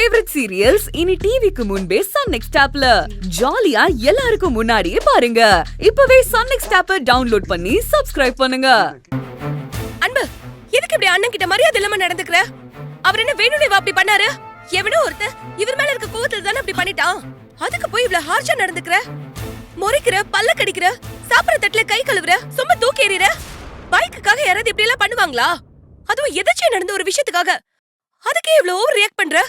Favourite serials இனி டிவிக்கு முன்பே சன் நெக்ஸ்ட் ஆப்ல ஜாலியா எல்லாருக்கும் முன்னாடியே பாருங்க. இப்பவே சன் நெக்ஸ்ட் ஆப்பை டவுன்லோட் பண்ணி சப்ஸ்கிரைப் பண்ணுங்க. அன்பு, எதுக்கு இப்படி அண்ணன் கிட்ட மரியாதை இல்லாம நடந்துக்கற? அவர் என்ன வேணும்னே அப்படி பண்ணாரு? எவனோ ஒருத்தன் இவர் மேல இருக்க கோவத்துல தானே அப்படி பண்ணிட்டான். அதுக்கு போய் இவ்வளவு ஹார்ஷா நடந்துக்கற? முறைக்கிற, பல்ல கடிக்கிற, சாப்பிடுற தட்டுல கை கழுவுற, சும்மா தூக்கி எறிற. பைக்குக்காக யாராவது இப்படி எல்லாம் பண்ணுவாங்களா? அதுவும் எதாச்சும் நடந்த ஒரு விஷயத்துக்காக அதுக்கே இவ்வளவு ஓவர் ரியாக்ட் பண்ற?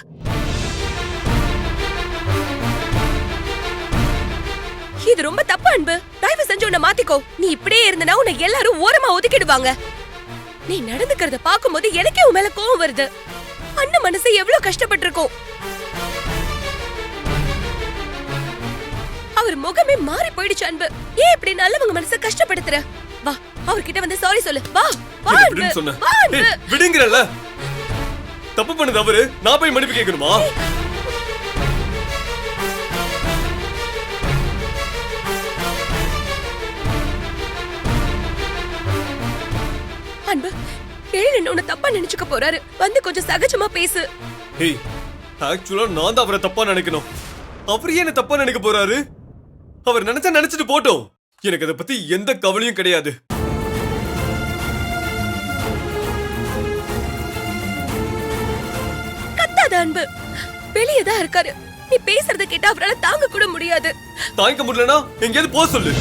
இது ரொம்ப தப்பு அன்பு. தயவு செஞ்சு உன்னை மாத்திக்கோ. நீ இப்படியே இருந்தனா உன்னை எல்லாரும் ஓரமா ஒதுக்கிடுவாங்க. நீ நடந்துக்கிறத பாக்கும்போது எனக்கே உன் மேல கோவம் வருது. அண்ணன் மனசு எவ்வளவு கஷ்டப்பட்டிருக்கும். அவர் முகமே மாறி போயிடுச்சு அன்பு. ஏன் இப்படி நல்லவங்க மனசை கஷ்டப்படுத்துற? வா, அவர்கிட்ட வந்து சாரி சொல்லு. வா வா அன்பு, வா அன்பு. விடுங்கறல. தப்பு பண்ணது அவரு, நான் போய் மன்னிப்பு கேட்கணுமா? அன்பு, ஏன் உன்னை தப்பா நினைச்சுக்க போறாரு? வந்து கொஞ்சம் சகஜமா பேசு. ஏய், ஆக்சுவலா நான் தான் அவரை தப்பா நினைக்கணும். அவர் ஏன் தப்பா நினைக்க போறாரு? அவர் நினைச்சா நினைச்சிட்டு போட்டோம். எனக்கு அதை பத்தி எந்த கவலையும் கிடையாது. கத்தாத அன்பு, வெளியேதான் இருக்காரு. நீ பேசுறத கேட்டா அவரால் தாங்க கூட முடியாது. தாங்க முடியலனா எங்கேயாவது போக சொல்லு.